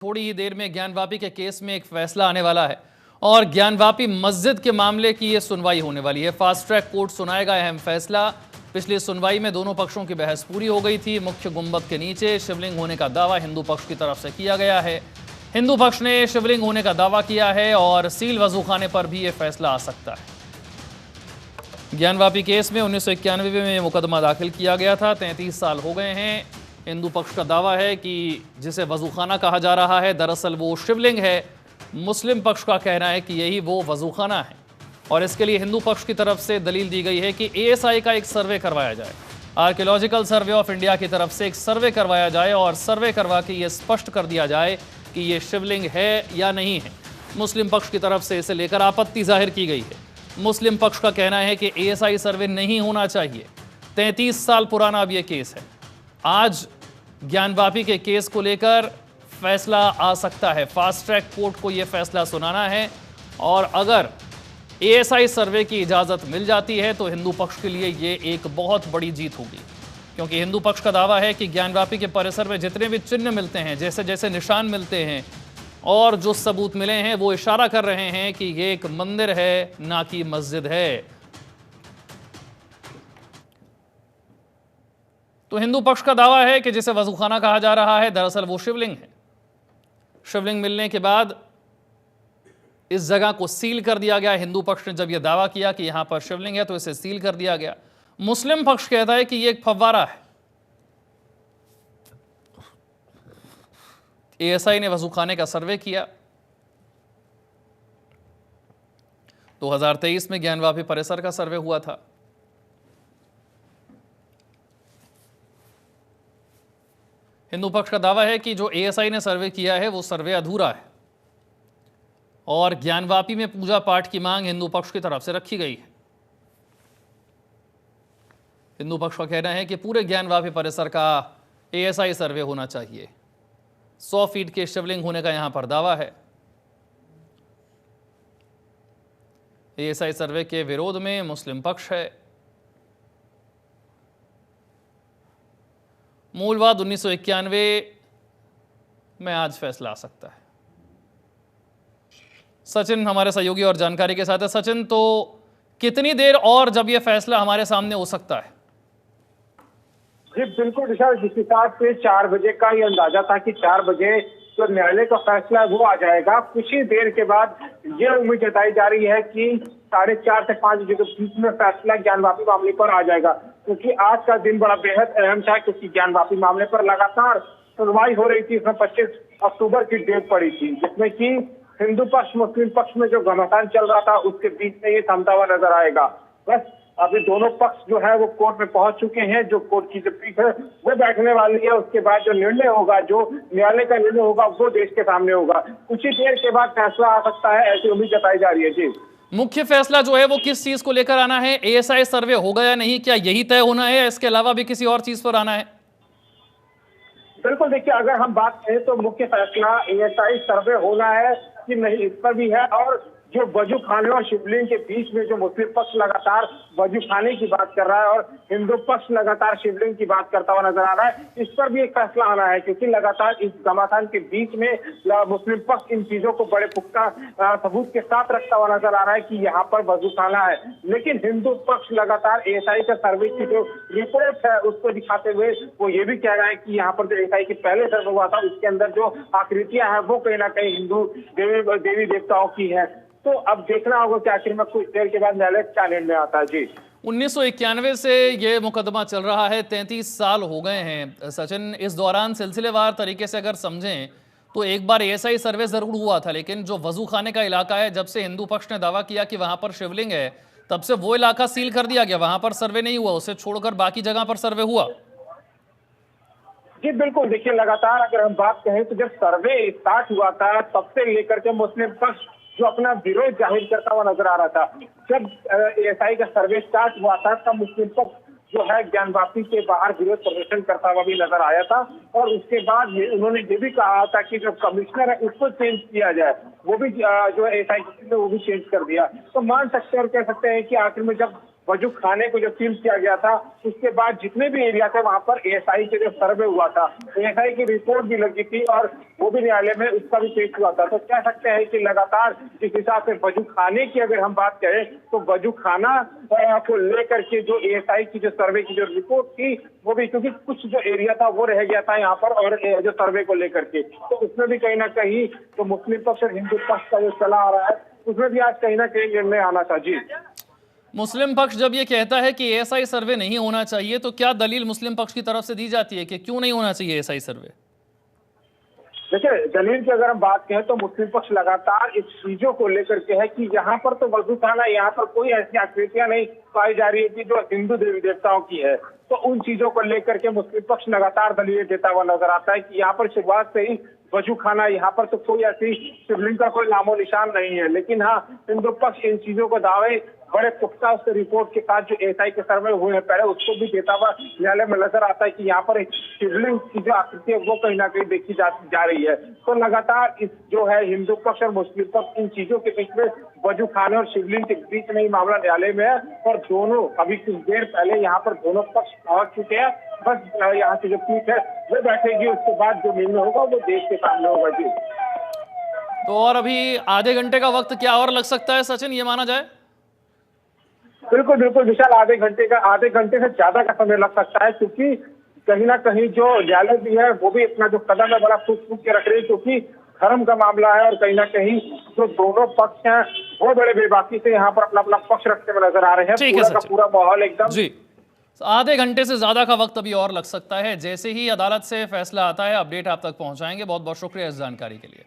थोड़ी ही देर में ज्ञानवापी के केस में एक फैसला आने वाला है और ज्ञानवापी मस्जिद के मामले की यह सुनवाई होने वाली है। फास्ट ट्रैक कोर्ट सुनाएगा अहम फैसला। पिछली सुनवाई में दोनों पक्षों की बहस पूरी हो गई थी। मुख्य गुंबद के नीचे शिवलिंग होने का दावा हिंदू पक्ष की तरफ से किया गया है। हिंदू पक्ष ने शिवलिंग होने का दावा किया है और सील वजूखाने पर भी यह फैसला आ सकता है। ज्ञानवापी केस में 1991 में मुकदमा दाखिल किया गया था। 33 साल हो गए हैं। हिंदू पक्ष का दावा है कि जिसे वजूखाना कहा जा रहा है दरअसल वो शिवलिंग है। मुस्लिम पक्ष का कहना है कि यही वो वजूखाना है और इसके लिए हिंदू पक्ष की तरफ से दलील दी गई है कि एएसआई का एक सर्वे करवाया जाए। आर्कियोलॉजिकल सर्वे ऑफ इंडिया की तरफ से एक सर्वे करवाया जाए और सर्वे करवा के ये स्पष्ट कर दिया जाए कि ये शिवलिंग है या नहीं है। मुस्लिम पक्ष की तरफ से इसे लेकर आपत्ति जाहिर की गई है। मुस्लिम पक्ष का कहना है कि एएसआई सर्वे नहीं होना चाहिए। 33 साल पुराना अब यह केस है। आज ज्ञानवापी के केस को लेकर फैसला आ सकता है। फास्ट ट्रैक कोर्ट को यह फैसला सुनाना है और अगर एएसआई सर्वे की इजाजत मिल जाती है तो हिंदू पक्ष के लिए यह एक बहुत बड़ी जीत होगी, क्योंकि हिंदू पक्ष का दावा है कि ज्ञानवापी के परिसर में जितने भी चिन्ह मिलते हैं, जैसे जैसे निशान मिलते हैं और जो सबूत मिले हैं वो इशारा कर रहे हैं कि ये एक मंदिर है, ना कि मस्जिद है। तो हिंदू पक्ष का दावा है कि जिसे वजूखाना कहा जा रहा है दरअसल वो शिवलिंग है। शिवलिंग मिलने के बाद इस जगह को सील कर दिया गया। हिंदू पक्ष ने जब यह दावा किया कि यहां पर शिवलिंग है तो इसे सील कर दिया गया। मुस्लिम पक्ष कहता है कि यह एक फव्वारा है। एएसआई ने वजूखाने का सर्वे किया। 2023 में ज्ञानवापी परिसर का सर्वे हुआ था। हिंदू पक्ष का दावा है कि जो एएसआई ने सर्वे किया है वो सर्वे अधूरा है और ज्ञानवापी में पूजा पाठ की मांग हिंदू पक्ष की तरफ से रखी गई है। हिंदू पक्ष का कहना है कि पूरे ज्ञानवापी परिसर का एएसआई सर्वे होना चाहिए। 100 फीट के शिवलिंग होने का यहां पर दावा है। एएसआई सर्वे के विरोध में मुस्लिम पक्ष है। मूलवाद 1991 में आज फैसला आ सकता है। सचिन हमारे सहयोगी और जानकारी के साथ है। सचिन, तो कितनी देर और जब यह फैसला हमारे सामने हो सकता है? जी बिल्कुल विशाल, जिस हिसाब से 4 बजे का ये अंदाजा था कि 4 बजे जो न्यायालय का फैसला वो आ जाएगा। कुछ ही देर के बाद ये उम्मीद जताई जा रही है कि 4:30 से 5 बजे के बीच में फैसला ज्ञानवापी मामले पर आ जाएगा, क्योंकि आज का दिन बड़ा बेहद अहम था, क्योंकि ज्ञानवापी मामले पर लगातार सुनवाई हो रही थी। इसमें 25 अक्टूबर की डेट पड़ी थी, जिसमें कि हिंदू पक्ष मुस्लिम पक्ष में जो घमासान चल रहा था उसके बीच में ये थमता हुआ नजर आएगा। बस अभी दोनों पक्ष जो है वो कोर्ट में पहुंच चुके हैं। जो कोर्ट की जो पीठ है वो बैठने वाली है। उसके बाद जो निर्णय होगा, जो न्यायालय का निर्णय होगा, वो देश के सामने होगा। कुछ ही देर के बाद फैसला आ सकता है, ऐसी उम्मीद जताई जा रही है। जी, मुख्य फैसला जो है वो किस चीज को लेकर आना है? एएसआई सर्वे होगा या नहीं, क्या यही तय होना है? इसके अलावा भी किसी और चीज पर आना है? बिल्कुल, देखिए, अगर हम बात करें तो मुख्य फैसला एएसआई सर्वे होना है कि नहीं, इस पर भी है। और जो वजू खाने और शिवलिंग के बीच में जो मुस्लिम पक्ष लगातार वजू खाने की बात कर रहा है और हिंदू पक्ष लगातार शिवलिंग की बात करता हुआ नजर आ रहा है, इस पर भी एक फैसला आना है, क्योंकि लगातार इस घमासान के बीच में मुस्लिम पक्ष इन चीजों को बड़े पुख्ता सबूत के साथ रखता हुआ नजर आ रहा है कि यहाँ पर वजू खाना है। लेकिन हिंदू पक्ष लगातार एएसआई का सर्वे की जो रिपोर्ट है उसको दिखाते हुए वो ये भी कह रहा है कि यहाँ पर जो एएसआई के पहले सर्वे हुआ था उसके अंदर जो आकृतियां हैं वो कहीं ना कहीं हिंदू देवी देवताओं की है। तो अब देखना होगा कि आखिर में कुछ देर के बाद न्यायालय क्या निर्णय आता है। जी, 1991 से ये मुकदमा चल रहा है। 33 साल हो गए हैं। सचिन, इस दौरान सिलसिलेवार तरीके से अगर समझें तो एक बार एएसआई सर्वे जरूर हुआ था, लेकिन जो वजू खाने का इलाका है, जब से हिंदू पक्ष ने दावा किया कि वहां पर शिवलिंग है, तब से वो इलाका सील कर दिया गया। वहां पर सर्वे नहीं हुआ, उसे छोड़कर बाकी जगह पर सर्वे हुआ। जी बिल्कुल, देखिए, लगातार अगर हम बात करें तो जब सर्वे स्टार्ट हुआ था तब से लेकर के मुस्लिम पक्ष जो अपना विरोध जाहिर करता हुआ नजर आ रहा था। जब एएसआई का सर्वे स्टार्ट हुआ था तब मुस्लिम पक्ष जो है ज्ञानवापी के बाहर विरोध प्रदर्शन करता हुआ भी नजर आया था। और उसके बाद उन्होंने ये भी कहा था कि जो कमिश्नर है उसको चेंज किया जाए, वो भी जो एएसआई ने वो भी चेंज कर दिया। तो मान सकते हैं और कह सकते हैं कि आखिर में जब वजू खाने को जब सील किया गया था, उसके बाद जितने भी एरिया थे वहां पर एएसआई के जो सर्वे हुआ था, एएसआई की रिपोर्ट भी लगी थी और वो भी न्यायालय में उसका भी पेश हुआ था। तो कह सकते हैं कि लगातार जिस हिसाब से वजू खाने की अगर हम बात करें तो वजू खाना को लेकर के जो एएसआई की जो सर्वे की जो रिपोर्ट थी वो भी, क्योंकि कुछ जो एरिया था वो रह गया था यहाँ पर और जो सर्वे को लेकर के, तो उसमें भी कहीं ना कहीं तो मुस्लिम पक्ष और हिंदू पक्ष का जो चला आ रहा है उसमें भी आज कहीं ना कहीं निर्णय आना था। जी, मुस्लिम पक्ष जब ये कहता है कि एएसआई सर्वे नहीं होना चाहिए, तो क्या दलील मुस्लिम पक्ष की तरफ से दी जाती है कि क्यों नहीं होना चाहिए एएसआई सर्वे? देखिए, दलील की अगर हम बात करें तो मुस्लिम पक्ष लगातार इस चीजों को लेकर के है कि यहाँ पर तो वजू खाना, यहाँ पर कोई ऐसी आकृतियां नहीं पाई जा रही है कि जो हिंदू देवी देवताओं की है। तो उन चीजों को लेकर के मुस्लिम पक्ष लगातार दलीलें देता हुआ नजर आता है कि यहाँ पर शुरुआत से ही वजू खाना, यहाँ पर तो कोई ऐसी शिवलिंग का कोई नामो निशान नहीं है। लेकिन हाँ, हिंदू पक्ष इन चीजों को दावे बड़े पुख्ता उस रिपोर्ट के साथ जो एएसआई के सर्वे हुए हैं पहले उसको भी देता हुआ न्यायालय में नजर आता है कि यहाँ पर एक शिवलिंग की जो आकृति है वो कहीं ना कहीं देखी जा रही है। तो लगातार इस जो है हिंदू पक्ष और मुस्लिम पक्ष इन चीजों के बीच में, वजू खाने और शिवलिंग के बीच में ही मामला न्यायालय में है और दोनों अभी कुछ देर पहले यहाँ पर दोनों पक्ष पहुंच चुके हैं। बस यहाँ की जो पीठ है वो बैठेगी, उसके बाद जो निर्णय होगा वो देश के सामने होगा। जी, तो और अभी आधे घंटे का वक्त क्या और लग सकता है सचिन, ये माना जाए? बिल्कुल बिल्कुल विशाल, आधे घंटे से ज्यादा का समय लग सकता है, क्योंकि कहीं ना कहीं जो न्यायालय भी है वो भी अपना जो कदम है बड़ा फूक के रख रही है, क्योंकि धर्म का मामला है और कहीं ना कहीं जो दोनों पक्ष हैं वो बड़े बेबाकी से यहाँ पर अपना अपना पक्ष रखते हुए नजर आ रहे हैं। पूरा का पूरा माहौल एकदम जी, आधे घंटे से ज्यादा का वक्त अभी और लग सकता है। जैसे ही अदालत से फैसला आता है अपडेट आप तक पहुंचाएंगे। बहुत बहुत शुक्रिया इस जानकारी के लिए।